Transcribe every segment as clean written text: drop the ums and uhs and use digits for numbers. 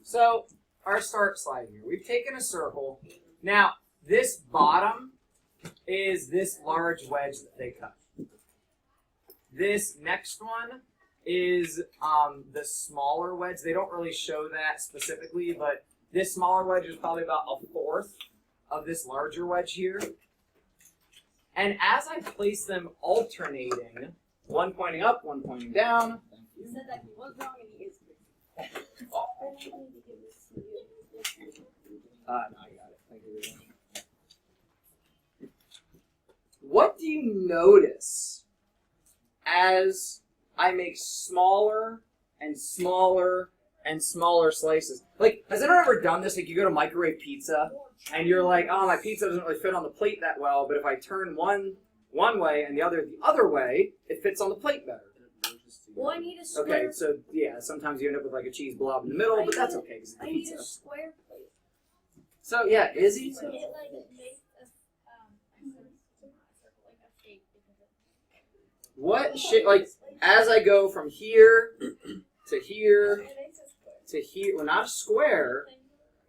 So, our start slide here. We've taken a circle. Now, this bottom is this large wedge that they cut. This next one is the smaller wedge. They don't really show that specifically, but this smaller wedge is probably about a fourth of this larger wedge here. And as I place them alternating, one pointing up, one pointing down. Thank you. He said that he was wrong and he is correct. No, I got it. Thank you very much. What do you notice as I make smaller and smaller and smaller slices? Like, has anyone ever done this? Like, you go to microwave pizza, and you're like, oh, my pizza doesn't really fit on the plate that well, but if I turn one way and the other way, it fits on the plate better. Well, I need a square. Okay, so yeah, sometimes you end up with like a cheese blob in the middle, but that's okay because it's I need pizza. a square plate. So yeah, Izzy. So it like makes a shape. What shape? Like as I go from here to here to here, well, not a square.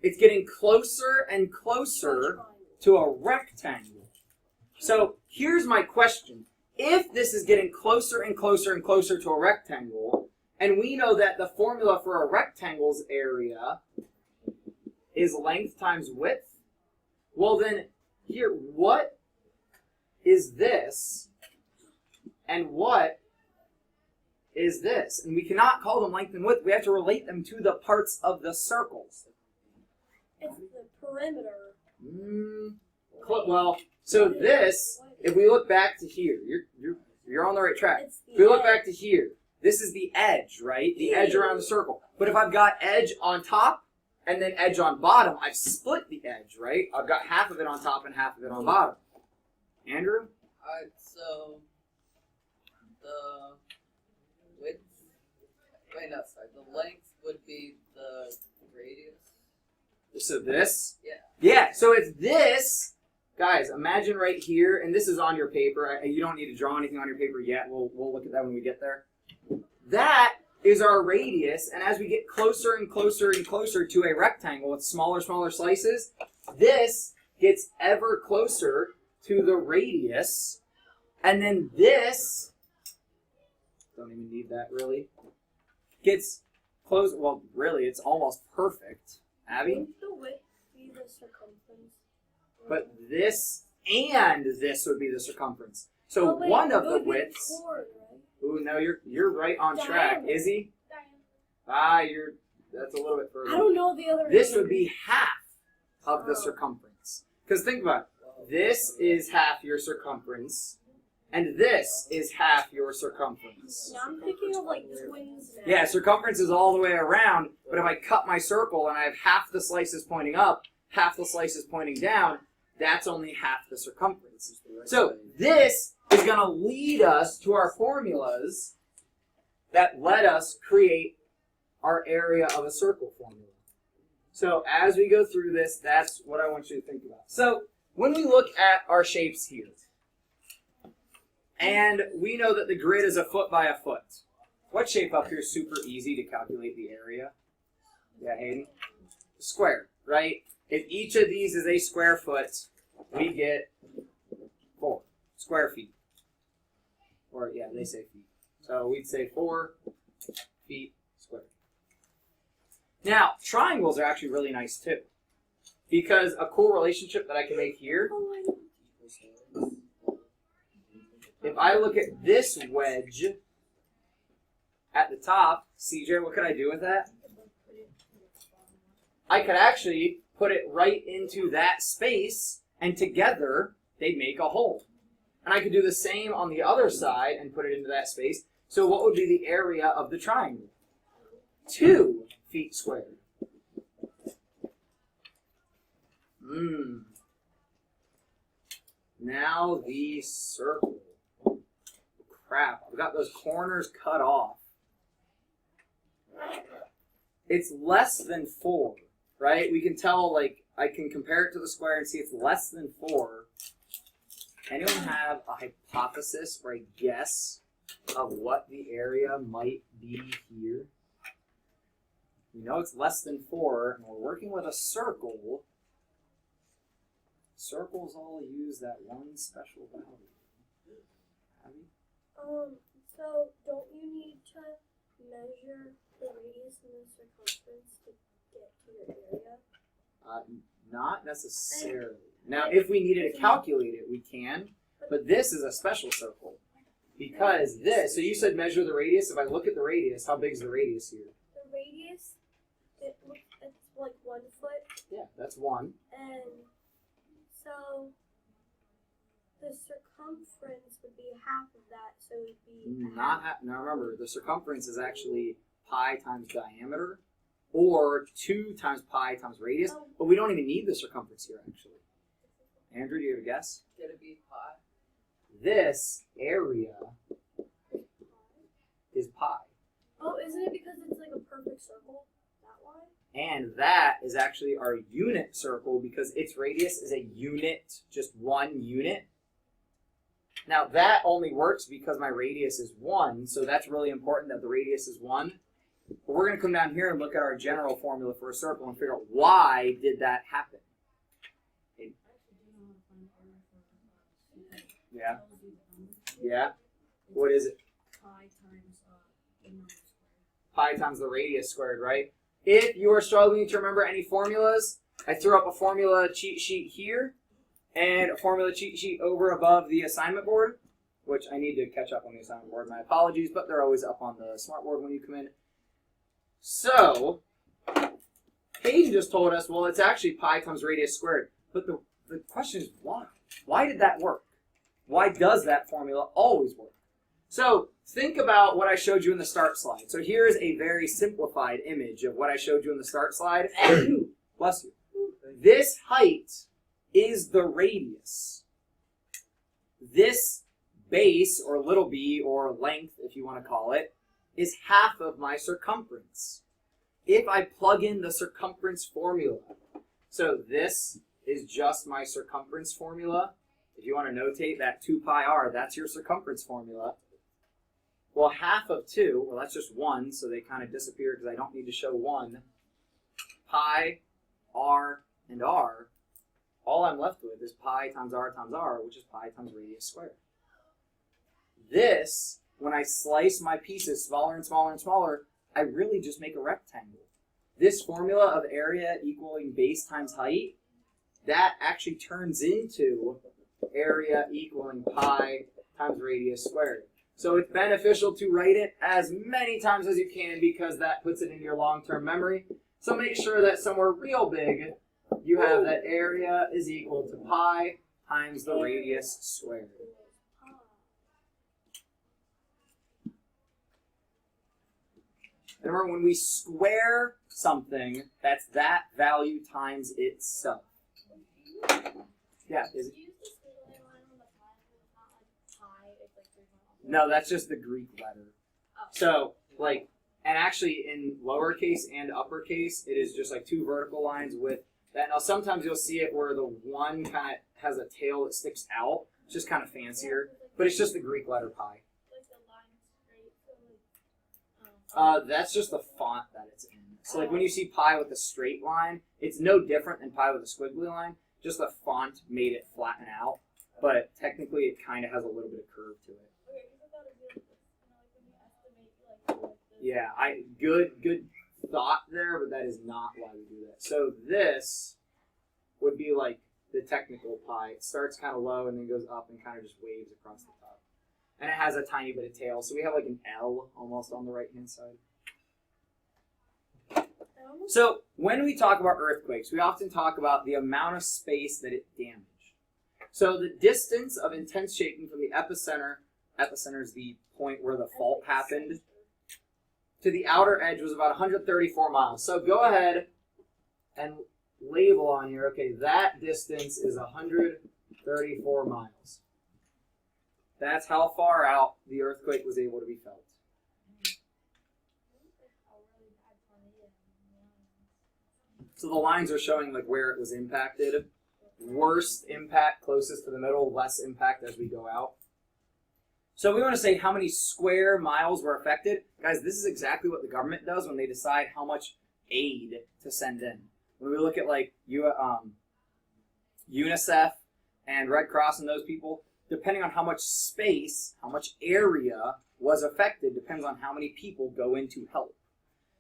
It's getting closer and closer to a rectangle. So here's my question. If this is getting closer and closer and closer to a rectangle, and we know that the formula for a rectangle's area is length times width, well then, here, what is this, and what is this? And we cannot call them length and width. We have to relate them to the parts of the circles. It's the perimeter. Well, so this, if we look back to here, you're on the right track. If we look back to here, this is the edge, right? The edge around the circle. But if I've got edge on top and then edge on bottom, I've split the edge, right? I've got half of it on top and half of it on bottom. Andrew? Alright, so the width, wait, no, sorry, the length would be the radius. So this? Yeah. Yeah, so it's this. Guys, imagine right here, and this is on your paper. You don't need to draw anything on your paper yet. We'll look at that when we get there. That is our radius, and as we get closer and closer and closer to a rectangle with smaller slices, this gets ever closer to the radius, and then this, don't even need that really, gets close. Well, really, it's almost perfect. Abby? Wouldn't the width be the circumference? But this and this would be the circumference. So one of the widths. Chord, right? Ooh, no, you're right on track. Diameter. Izzy? That's a little bit further. I don't know the other. This would be half of the circumference. Because think about it. This is half your circumference, and this is half your circumference. Now I'm thinking of like twins now. Yeah, circumference is all the way around, but if I cut my circle and I have half the slices pointing up, half the slices pointing down, that's only half the circumference. So this is going to lead us to our formulas that let us create our area of a circle formula. So as we go through this, that's what I want you to think about. So when we look at our shapes here, and we know that the grid is a foot by a foot, what shape up here is super easy to calculate the area? Yeah, Hayden? Square, right? If each of these is a square foot, we get 4 square feet. Or, yeah, they say feet. So we'd say 4 feet squared. Now, triangles are actually really nice too. Because a cool relationship that I can make here, if I look at this wedge at the top, CJ, what could I do with that? I could actually put it right into that space, and together they make a hole. And I could do the same on the other side and put it into that space. So what would be the area of the triangle? 2 feet squared. Now the circle. Crap, I've got those corners cut off. It's less than 4, right? We can tell, like, I can compare it to the square and see it's less than 4. Anyone have a hypothesis or a guess of what the area might be here? We know it's less than 4, and we're working with a circle. Circles all use that one special value. Abby? So don't you need to measure the radius and the circumference to get to your area? Not necessarily. Now, if we needed to calculate it, we can. But this is a special circle. Because this, so you said measure the radius. If I look at the radius, how big is the radius here? The radius, it's like 1 foot. Yeah, that's 1. And so the circumference would be half of that, so it would be Not half. Now remember, the circumference is actually pi times diameter, or 2 times pi times radius. But we don't even need the circumference here, actually. Andrew, do you have a guess? Get a B pi. This area is pi. Oh, isn't it because it's like a perfect circle? That why? And that is actually our unit circle because its radius is a unit, just 1 unit. Now that only works because my radius is 1, so that's really important that the radius is 1. But we're going to come down here and look at our general formula for a circle and figure out why did that happen. Yeah. Yeah. What is it? Pi times the radius squared, right? If you are struggling to remember any formulas, I threw up a formula cheat sheet here and a formula cheat sheet over above the assignment board, which I need to catch up on the assignment board. My apologies, but they're always up on the smart board when you come in. So, Paige just told us, well, it's actually pi times radius squared. But the question is why? Why did that work? Why does that formula always work? So think about what I showed you in the start slide. So here's a very simplified image of what I showed you in the start slide. Bless you. This height is the radius. This base, or little b, or length, if you want to call it, is half of my circumference. If I plug in the circumference formula, so this is just my circumference formula. If you want to notate that 2 pi r, that's your circumference formula. Well, half of 2, well, that's just 1, so they kind of disappear because I don't need to show 1. Pi, r, and r, all I'm left with is pi times r, which is pi times radius squared. This, when I slice my pieces smaller and smaller and smaller, I really just make a rectangle. This formula of area equaling base times height, that actually turns into area equaling pi times radius squared. So it's beneficial to write it as many times as you can because that puts it in your long-term memory. So make sure that somewhere real big, you have that area is equal to pi times the radius squared. Remember, when we square something, that's that value times itself. Yeah, is it? No, that's just the Greek letter. So, like, and actually in lowercase and uppercase, it is just like 2 vertical lines with that. Now, sometimes you'll see it where the one kind of has a tail that sticks out. It's just kind of fancier, but it's just the Greek letter pi. That's just the font that it's in. So, like, when you see pi with a straight line, it's no different than pi with a squiggly line. Just the font made it flatten out, but technically it kind of has a little bit of curve to it. Yeah, good thought there, but that is not why we do that. So this would be like the technical pi. It starts kind of low and then goes up and kind of just waves across the top. And it has a tiny bit of tail, so we have like an L almost on the right-hand side. So when we talk about earthquakes, we often talk about the amount of space that it damaged. So the distance of intense shaking from the epicenter is the point where the fault happened, to the outer edge was about 134 miles. So go ahead and label on here, okay, that distance is 134 miles. That's how far out the earthquake was able to be felt. So the lines are showing like where it was impacted. Worst impact closest to the middle, less impact as we go out. So we want to say how many square miles were affected. Guys, this is exactly what the government does when they decide how much aid to send in. When we look at like UNICEF and Red Cross and those people, depending on how much space, how much area was affected, depends on how many people go in to help.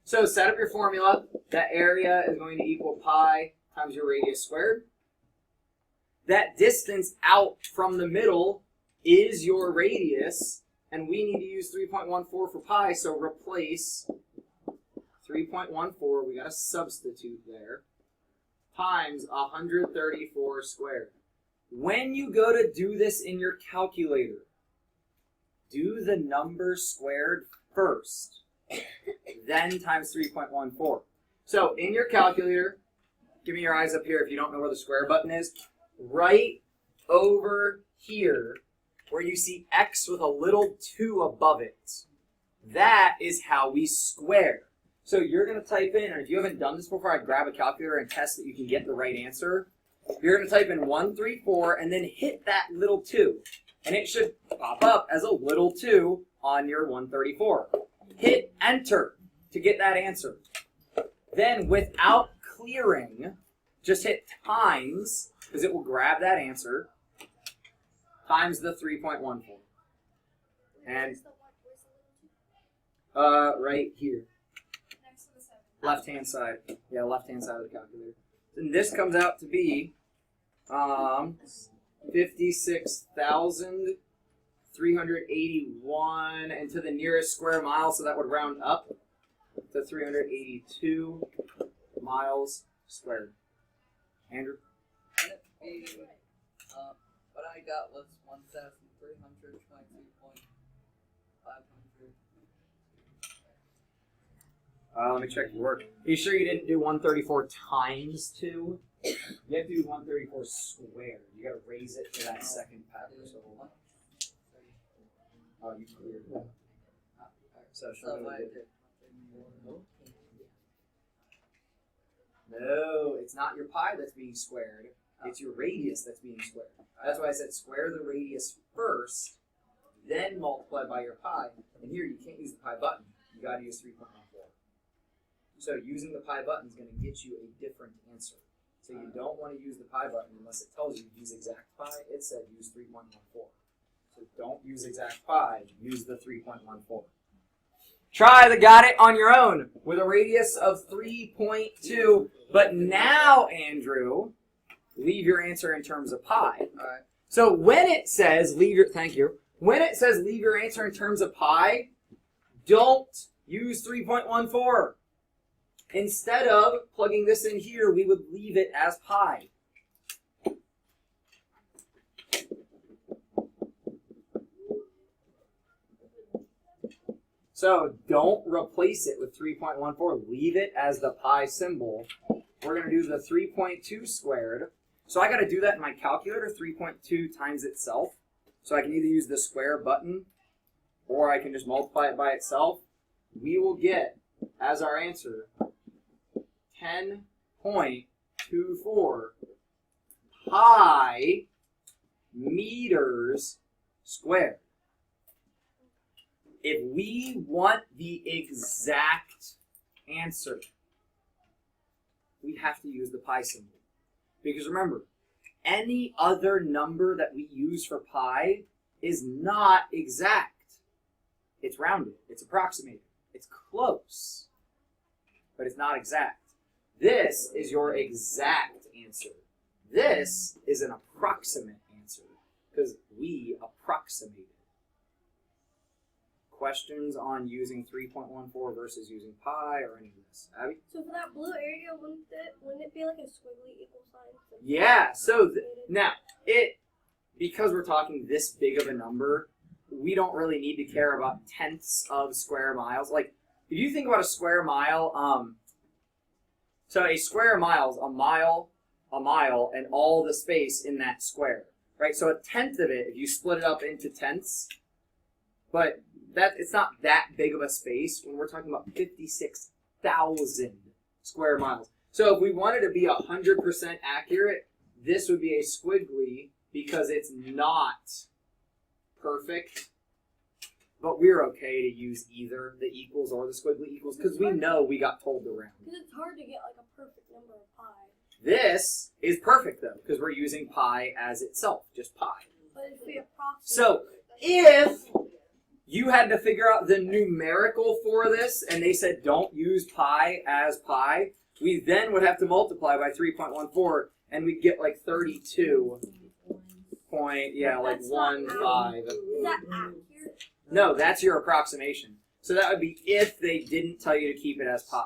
So set up your formula. That area is going to equal pi times your radius squared. That distance out from the middle is your radius, and we need to use 3.14 for pi, so replace 3.14, we got to substitute there, times 134 squared. When you go to do this in your calculator, do the number squared first, then times 3.14. So in your calculator, give me your eyes up here if you don't know where the square button is. Right over here, where you see x with a little 2 above it, that is how we square. So you're going to type in, and if you haven't done this before, I'd grab a calculator and test that you can get the right answer. You're going to type in 134 and then hit that little 2. And it should pop up as a little 2 on your 134. Hit enter to get that answer. Then without clearing, just hit times, because it will grab that answer, times the 3.14. And right here. Next to the 7. Left-hand side. Yeah, left-hand side of the calculator. And this comes out to be 56,381, and to the nearest square mile, so that would round up to 382 miles squared. Andrew? Can it be, what I got was 1,322.500. Let me check your work. Are you sure you didn't do 134 times 2? You have to do 134 squared. You got to raise it to that second power. So, oh, you cleared it. So, show me what I did. No, it's not your pi that's being squared. It's your radius that's being squared. That's why I said square the radius first, then multiply by your pi. And here you can't use the pi button. You got to use 3.14. So using the pi button is going to get you a different answer. So you don't want to use the pi button unless it tells you use exact pi. It said use 3.14. So don't use exact pi. Use the 3.14. Try the got it on your own with a radius of 3.2. But now, Andrew, leave your answer in terms of pi. Alright. So when it says thank you. When it says leave your answer in terms of pi, don't use 3.14. Instead of plugging this in here, we would leave it as pi. So don't replace it with 3.14. Leave it as the pi symbol. We're going to do the 3.2 squared. So I got to do that in my calculator, 3.2 times itself. So I can either use the square button or I can just multiply it by itself. We will get, as our answer, 10.24 pi meters squared. If we want the exact answer, we have to use the pi symbol. Because remember, any other number that we use for pi is not exact. It's rounded. It's approximated. It's close. But it's not exact. This is your exact answer. This is an approximate answer because we approximated. Questions on using 3.14 versus using pi or any of this? Abby? So for that blue area, wouldn't it be like a squiggly equal sign? Yeah, so now, because we're talking this big of a number, we don't really need to care about tenths of square miles. Like, if you think about a square mile, so a square mile is a mile, and all the space in that square, right? So a tenth of it, if you split it up into tenths, but it's not that big of a space when we're talking about 56,000 square miles. So if we wanted to be 100% accurate, this would be a squiggly because it's not perfect. but we're okay to use either the equals or the squiggly equals because we know we got told to round. Because it's hard to get like a perfect number of pi. This is perfect though because we're using pi as itself, just pi. But if we approximate. So if you had to figure out the numerical for this and they said don't use pi as pi, we then would have to multiply by 3.14 and we'd get like 32 point, like That's not 1.5. Is that accurate? No, that's your approximation. So that would be if they didn't tell you to keep it as pi.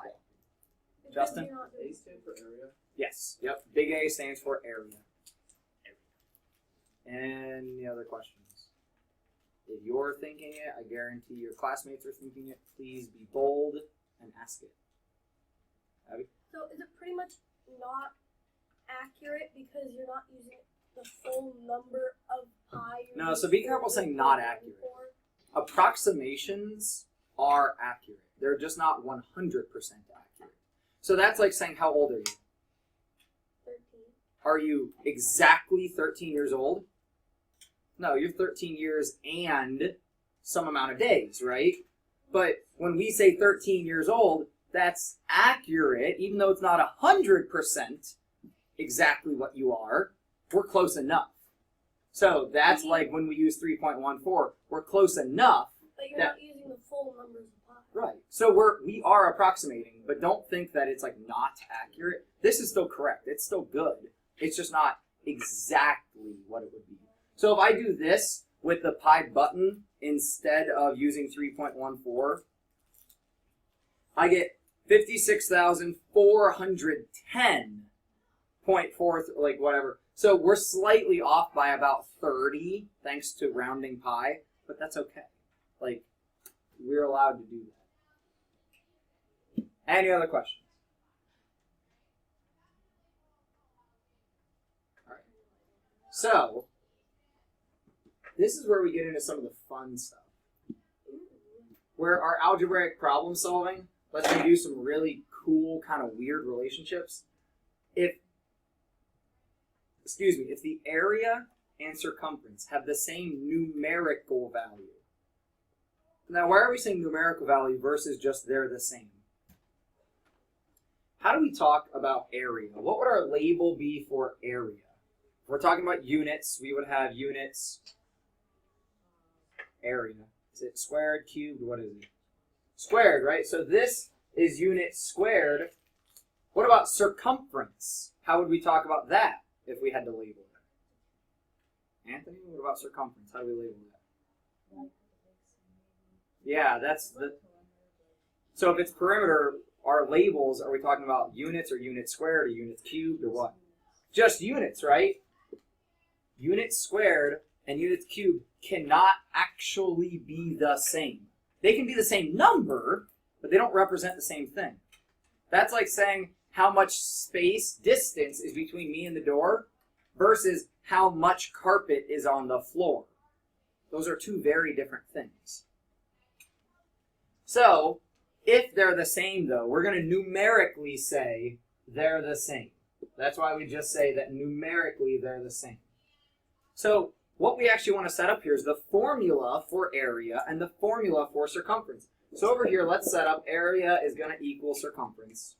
Because Justin? you're not doing- A stand for area. Yes. Yep. Big A stands for area. Any other questions? If you're thinking it, I guarantee your classmates are thinking it. Please be bold and ask it. Abby? So is it pretty much not accurate because you're not using the full number of pi? No, so be careful saying not accurate. Approximations are accurate. They're just not 100% accurate. So that's like saying, how old are you? 13. Are you exactly 13 years old? No, you're 13 years and some amount of days, right? But when we say 13 years old, that's accurate, even though it's not 100% exactly what you are. We're close enough. So that's like when we use 3.14, we're close enough. But you're that- not using the full numbers of pi. Right. So we are approximating, but don't think that it's like not accurate. This is still correct. It's still good. It's just not exactly what it would be. So if I do this with the pi button instead of using 3.14, I get 56,410.4, like whatever. So we're slightly off by about 30 thanks to rounding pi, but that's okay. Like, we're allowed to do that. Any other questions? All right. So, this is where we get into some of the fun stuff. Where our algebraic problem solving lets me do some really cool, kind of weird relationships. If the area and circumference have the same numerical value. Now, why are we saying numerical value versus just they're the same? How do we talk about area? What would our label be for area? If we're talking about units, we would have units, area. Is it squared, cubed, what is it? Squared, right? So this is units squared. What about circumference? How would we talk about that if we had to label it? Anthony, what about circumference? How do we label that? Yeah, that's the... So if it's perimeter, our labels, are we talking about units or units squared or units cubed or what? Just units, right? Units squared and units cubed cannot actually be the same. They can be the same number, but they don't represent the same thing. That's like saying how much distance is between me and the door versus how much carpet is on the floor. Those are two very different things. So, if they're the same though, we're going to numerically say they're the same. That's why we just say that numerically they're the same. So, what we actually want to set up here is the formula for area and the formula for circumference. So over here, let's set up area is going to equal circumference.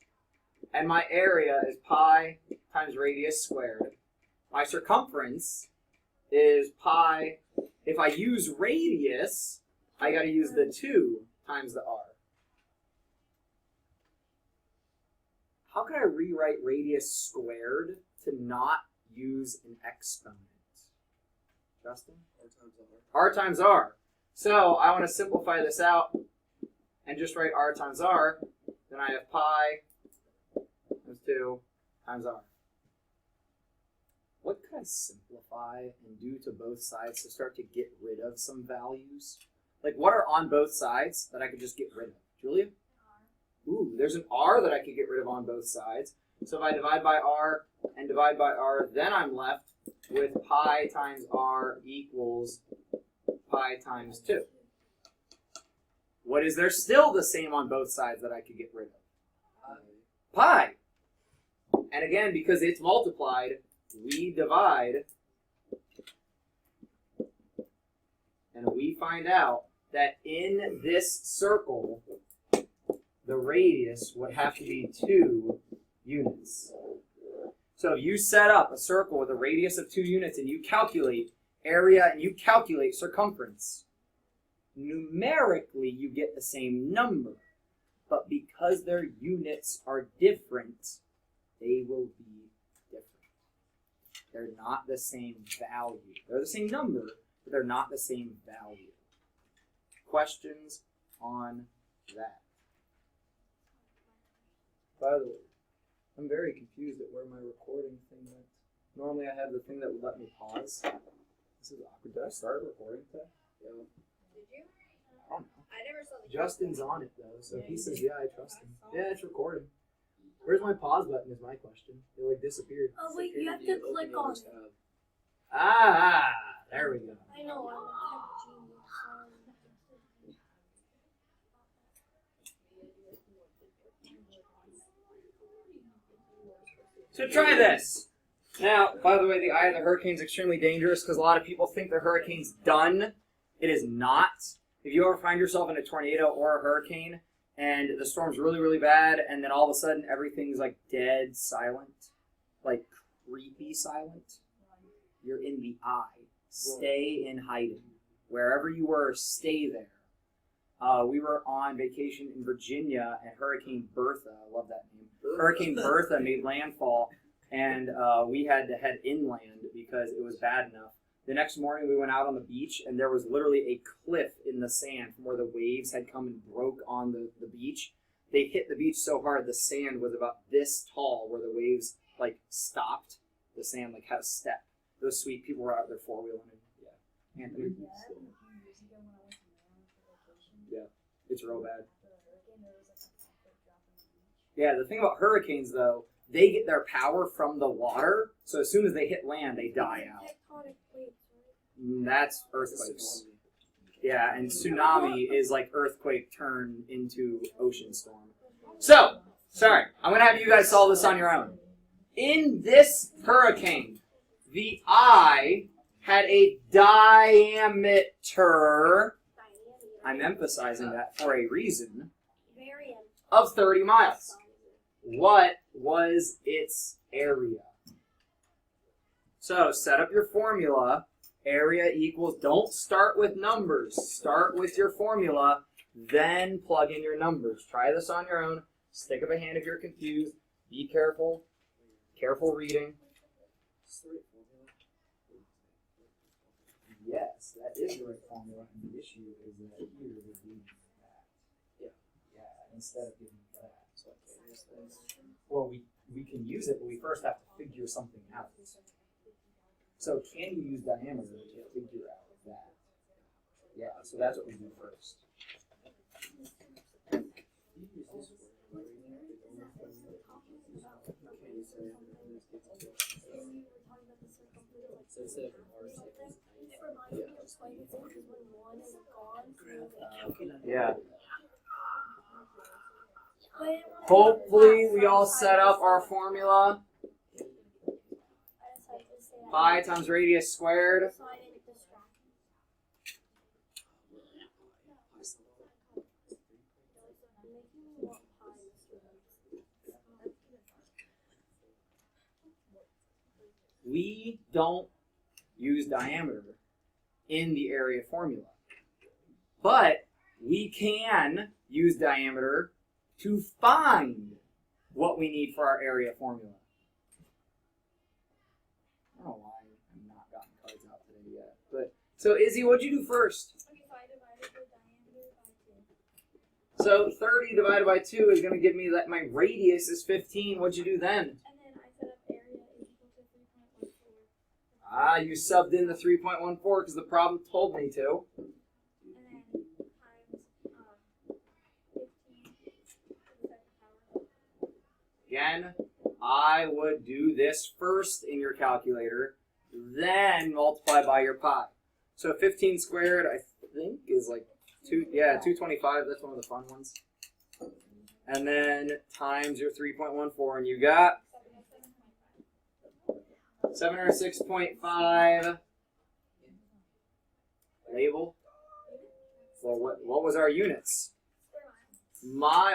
And my area is pi times radius squared. My circumference is pi. If I use radius, I got to use the 2 times the r. How can I rewrite radius squared to not use an exponent? Justin? R times r. So I want to simplify this out and just write r times r. Then I have pi times 2 times r. What could I simplify and do to both sides to start to get rid of some values? Like what are on both sides that I could just get rid of? Julia? Ooh, there's an r that I could get rid of on both sides. So if I divide by r and divide by r, then I'm left with pi times r equals pi times 2. What is there still the same on both sides that I could get rid of? Pi. And again, because it's multiplied, we divide, and we find out that in this circle, the radius would have to be 2 units. So if you set up a circle with a radius of 2 units and you calculate area and you calculate circumference, numerically you get the same number. But because their units are different, they will be different. They're not the same value. They're the same number, but they're not the same value. Questions on that? By the way, I'm very confused at where my recording thing went. Normally I have the thing that would let me pause. This is awkward. Did I start recording today? Yeah. Did you? I don't know. I never saw the Justin's on it though, so if he says yeah, I trust him. Yeah, it's recording. Where's my pause button is my question. It like disappeared. Oh wait, you have to click on it. Ah, there we go. I know, I'm a tech genius. So try this. Now, by the way, the eye of the hurricane is extremely dangerous because a lot of people think the hurricane's done. It is not. If you ever find yourself in a tornado or a hurricane and the storm's really, really bad and then all of a sudden everything's like dead silent, like creepy silent, you're in the eye. Stay in hiding. Wherever you were, stay there. We were on vacation in Virginia and Hurricane Bertha, I love that name. Hurricane Bertha made landfall and we had to head inland because it was bad enough. The next morning we went out on the beach and there was literally a cliff in the sand from where the waves had come and broke on the beach. They hit the beach so hard the sand was about this tall where the waves like stopped. The sand like had a step. It was sweet. People were out there four-wheeling. Yeah. Anthony? Yeah. It's real bad. Yeah, the thing about hurricanes though, they get their power from the water. So as soon as they hit land, they die out. That's earthquakes. Yeah, and tsunami is like earthquake turned into ocean storm. So, sorry, I'm going to have you guys solve this on your own. In this hurricane, the eye had a diameter, I'm emphasizing that for a reason, of 30 miles. What was its area? So, set up your formula. Area equals, don't start with numbers. Start with your formula, then plug in your numbers. Try this on your own. Stick up a hand if you're confused. Be careful. Careful reading. Yes, that is the right formula. And the issue is that here would be that. Yeah, instead of giving that. So I can't use this. Well, we can use it, but we first have to figure something out. So can you use diameter to figure out that? Yeah, so that's what we do first. Yeah. Hopefully we all set up our formula. Pi times radius squared. We don't use diameter in the area formula, but we can use diameter to find what we need for our area formula. I don't know why I've not gotten cards out today yet. But so Izzy, what'd you do first? So 30 divided by 2 is going to give me that my radius is 15. What'd you do then? And then I set up area equal to 3.14. Ah, you subbed in the 3.14 because the problem told me to. And then times 15 to the second power. Again, I would do this first in your calculator, then multiply by your pi. So 15 squared, I think, is like 225. That's one of the fun ones. And then times your 3.14, and you got 706.5. Label. Well, what was our units?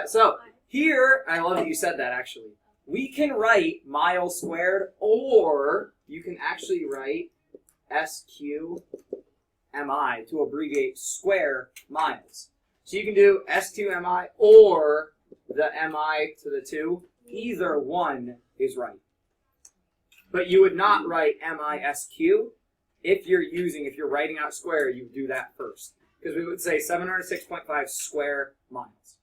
So here, I love that you said that actually. We can write miles squared, or you can actually write SQMI to abbreviate square miles. So you can do S2MI or the MI to the 2. Either one is right. But you would not write MISQ. If you're writing out square, you do that first. Because we would say 706.5 square miles.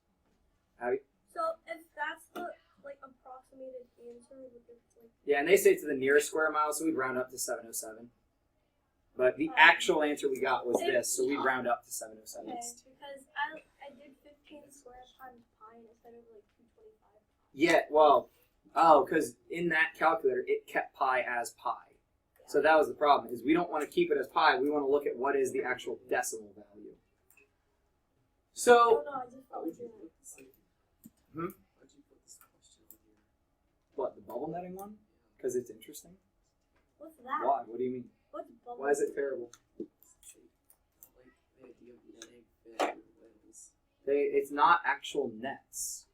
Abby? So if that's the approximated answer, would it, Yeah, and they say to the nearest square mile, so we'd round up to 707. But the actual answer we got was this, so we'd round up to 707. okay, because I did 15 squares times pi instead of 225. Yeah, well, because in that calculator, it kept pi as pi. So that was the problem, is we don't want to keep it as pi, we want to look at what is the actual decimal value. So, No, I just felt like doing it. What, the bubble netting one? Because it's interesting? What's that? Why? What do you mean? What's bubble? Why is it terrible? It's not actual nets.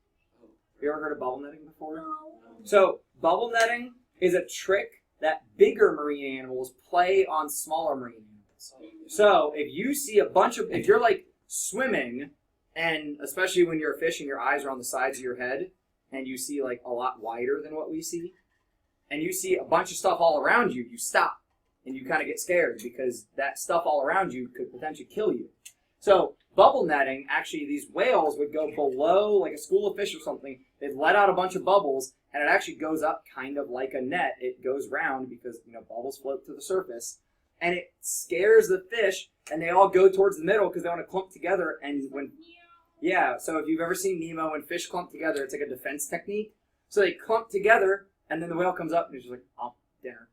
Have you ever heard of bubble netting before? No. So, bubble netting is a trick that bigger marine animals play on smaller marine animals. So, if you see if you're swimming, and especially when you're fishing, your eyes are on the sides of your head, and you see a lot wider than what we see, and you see a bunch of stuff all around you, you stop, and you kind of get scared because that stuff all around you could potentially kill you. So, bubble netting, actually, these whales would go below, like a school of fish or something, they'd let out a bunch of bubbles, and it actually goes up kind of like a net. It goes round because, bubbles float to the surface, and it scares the fish, and they all go towards the middle because they want to clump together, and so if you've ever seen Nemo, when fish clump together, it's like a defense technique. So they clump together, and then the whale comes up, and he's just like, oh, dinner.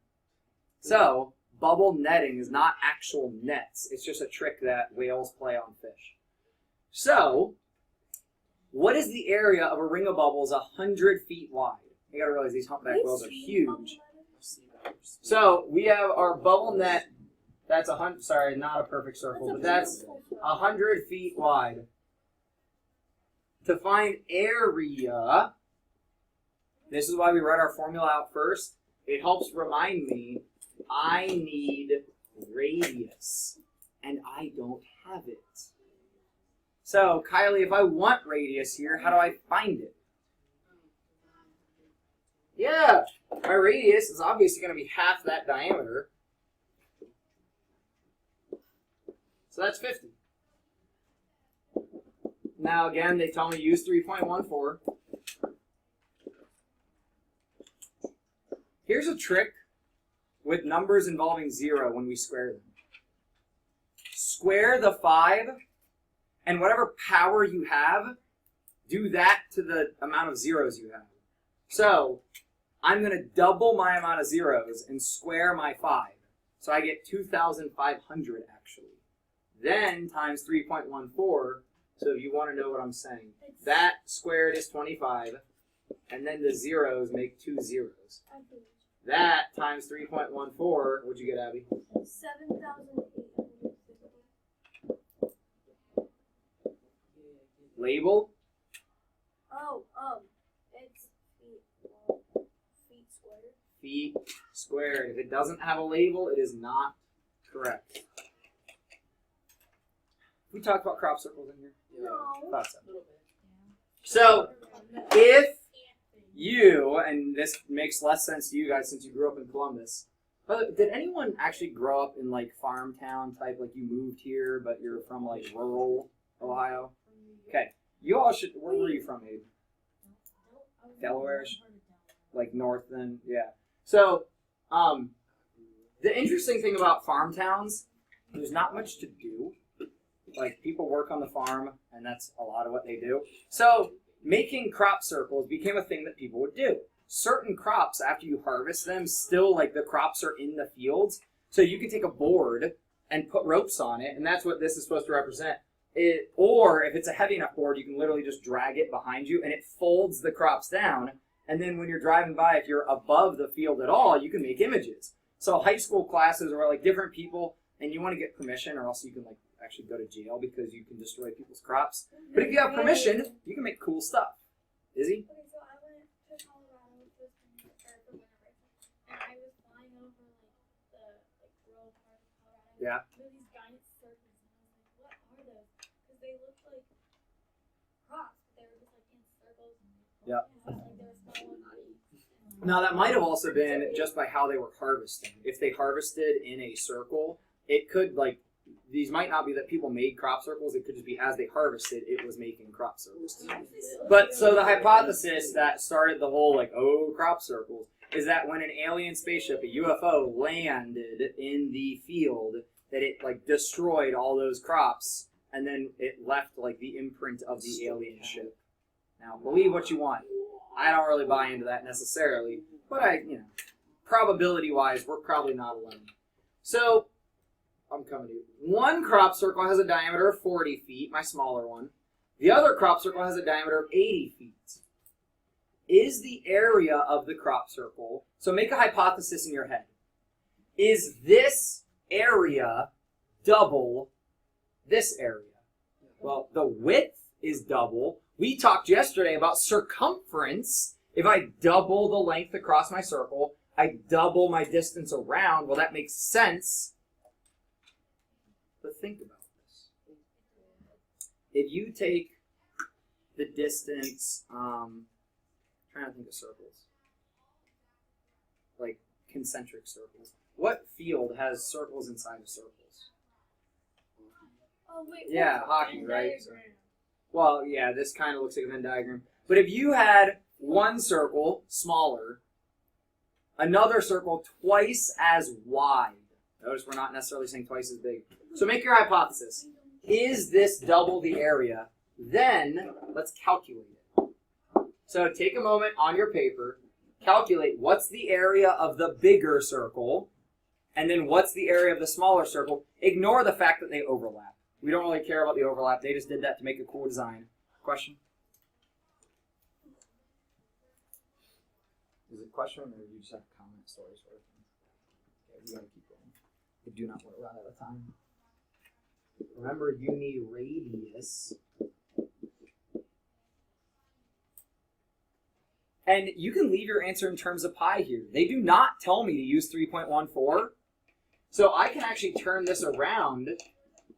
So, bubble netting is not actual nets. It's just a trick that whales play on fish. So, what is the area of a ring of bubbles 100 feet wide? You gotta realize these humpback whales are huge. So, we have our bubble net. That's not a perfect circle, but that's 100 feet wide. To find area, this is why we write our formula out first. It helps remind me I need radius, and I don't have it. So, Kylie, if I want radius here, how do I find it? Yeah, my radius is obviously going to be half that diameter. So that's 50. Now, again, they tell me use 3.14. Here's a trick with numbers involving 0 when we square them. Square the 5, and whatever power you have, do that to the amount of zeros you have. So, I'm going to double my amount of zeros and square my 5. So I get 2,500 actually. Then times 3.14. So if you want to know what I'm saying, that squared is 25, and then the zeros make 2 zeros. That times 3.14, what'd you get, Abby? 7,850. Label? Oh, it's feet squared. Feet squared. If it doesn't have a label, it is not correct. We talked about crop circles in here? No. Thought so. So, if you, and this makes less sense to you guys since you grew up in Columbus, but did anyone actually grow up in farm town type, you moved here, but you're from rural Ohio? Okay. You all should, where were you from, Abe? Delaware-ish? North then? Yeah. So, the interesting thing about farm towns, there's not much to do. People work on the farm, and that's a lot of what they do. So, making crop circles became a thing that people would do. Certain crops, after you harvest them, still, the crops are in the fields. So you can take a board and put ropes on it, and that's what this is supposed to represent. Or, if it's a heavy enough board, you can literally just drag it behind you, and it folds the crops down. And then when you're driving by, if you're above the field at all, you can make images. So high school classes are different people, and you want to get permission, or else you can actually go to jail because you can destroy people's crops. But if you have permission, you can make cool stuff. Izzy? Okay, so I went to Colorado this winter, or for winter break, and I was flying over the rural part of Colorado. Yeah. There were these giant circles, and I was like, "What are those?" Because they looked like crops, but they were just like in circles. Yeah. Like they were small and big. Now that might have also been just by how they were harvesting. If they harvested in a circle, it could these might not be that people made crop circles. It could just be as they harvested, it was making crop circles. But so the hypothesis that started the whole crop circles is that when an alien spaceship, a UFO, landed in the field, that it destroyed all those crops and then it left the imprint of the alien ship. Now believe what you want. I don't really buy into that necessarily, but probability-wise, we're probably not alone. So, I'm coming to you. One crop circle has a diameter of 40 feet, my smaller one. The other crop circle has a diameter of 80 feet. Is the area of the crop circle, so make a hypothesis in your head. Is this area double this area? Well, the width is double. We talked yesterday about circumference. If I double the length across my circle, I double my distance around. Well, that makes sense. But think about this. If you take the distance, trying to think of circles, like concentric circles. What field has circles inside of circles? Oh wait. Yeah, hockey, right? So, well, yeah, this kind of looks like a Venn diagram. But if you had one circle, smaller, another circle twice as wide, notice we're not necessarily saying twice as big. So make your hypothesis. Is this double the area? Then let's calculate it. So take a moment on your paper, calculate what's the area of the bigger circle, and then what's the area of the smaller circle. Ignore the fact that they overlap. We don't really care about the overlap. They just did that to make a cool design. Question? Is it a question or you just have comment stories sort of thing? Okay, we gotta keep going. We do not want to run out of time. Remember, you need radius. And you can leave your answer in terms of pi here. They do not tell me to use 3.14. So I can actually turn this around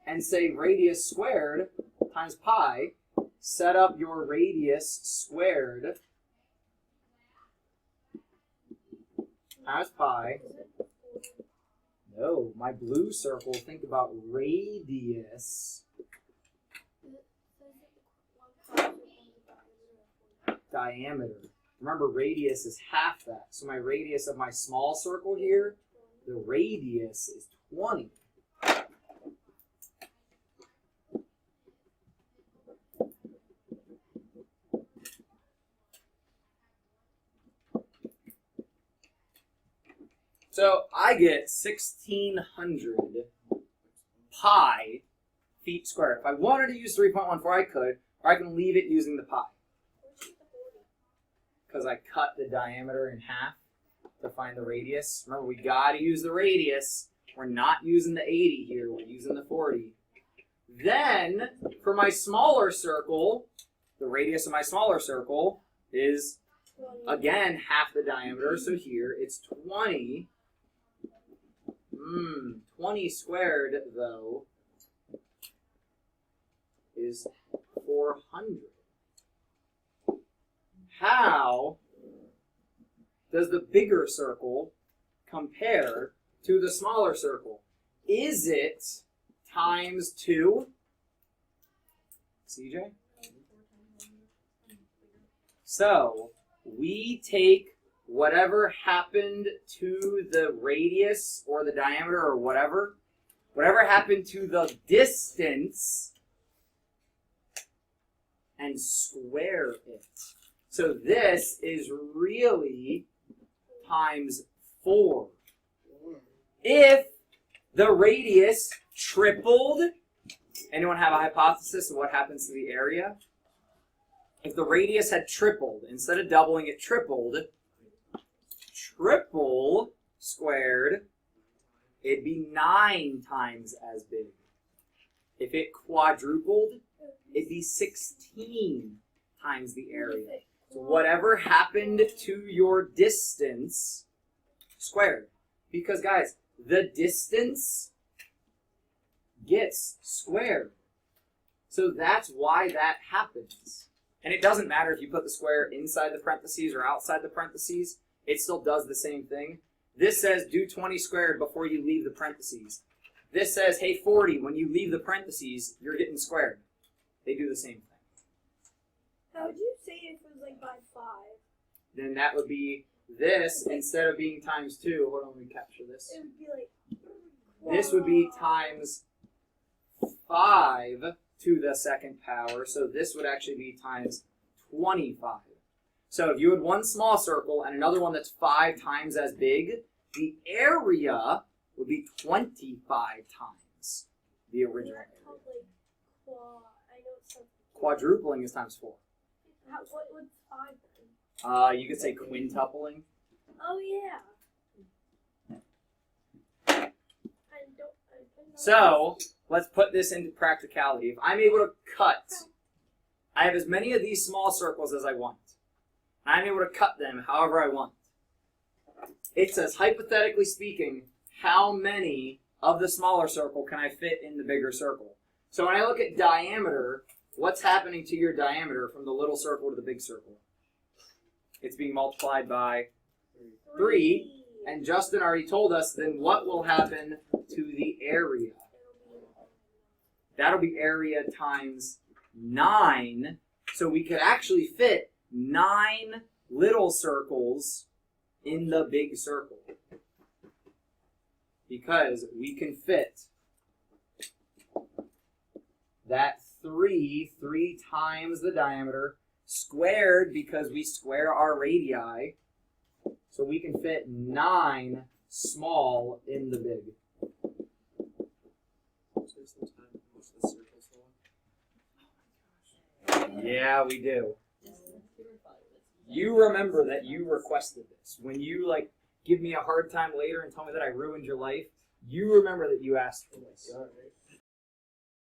and say radius squared times pi. Set up your radius squared times pi. No, my blue circle, think about radius. Diameter. Remember, radius is half that. So my radius of my small circle here, the radius is 20. So I get 1,600 pi feet squared. If I wanted to use 3.14, I could, or I can leave it using the pi. Because I cut the diameter in half to find the radius. Remember, we got to use the radius. We're not using the 80 here. We're using the 40. Then, for my smaller circle, the radius of my smaller circle is, again, half the diameter. So here, it's 20. 20 squared, though, is 400. How does the bigger circle compare to the smaller circle? Is it times 2? CJ? So, we take whatever happened to the radius or the diameter or whatever happened to the distance, and square it. So this is really times 4. If the radius tripled, anyone have a hypothesis of what happens to the area? If the radius had tripled, instead of doubling it tripled, triple squared, it'd be 9 times as big. If it quadrupled, it'd be 16 times the area. So whatever happened to your distance squared. Because guys, the distance gets squared. So that's why that happens. And it doesn't matter if you put the square inside the parentheses or outside the parentheses, it still does the same thing. This says do 20 squared before you leave the parentheses. This says, hey, 40, when you leave the parentheses, you're getting squared. They do the same thing. How would you say if it was like by 5? Then that would be this, instead of being times 2, hold on, let me capture this. It would be like... This would be times 5 to the second power, so this would actually be times 25. So if you had one small circle and another one that's 5 times as big, the area would be 25 times the original area. Called, like, I know it's something. Quadrupling is times 4. What would 5 then? You could say quintupling. Oh, yeah. So, let's put this into practicality. If I'm able to cut, I have as many of these small circles as I want. I'm able to cut them however I want. It says, hypothetically speaking, how many of the smaller circle can I fit in the bigger circle? So when I look at diameter, what's happening to your diameter from the little circle to the big circle? It's being multiplied by 3. And Justin already told us, then what will happen to the area? That'll be area times 9. So we could actually fit 9 little circles in the big circle. Because we can fit that 3 times the diameter, squared because we square our radii. So we can fit 9 small in the big. Yeah, we do. You remember that you requested this. When you give me a hard time later and tell me that I ruined your life, you remember that you asked for this.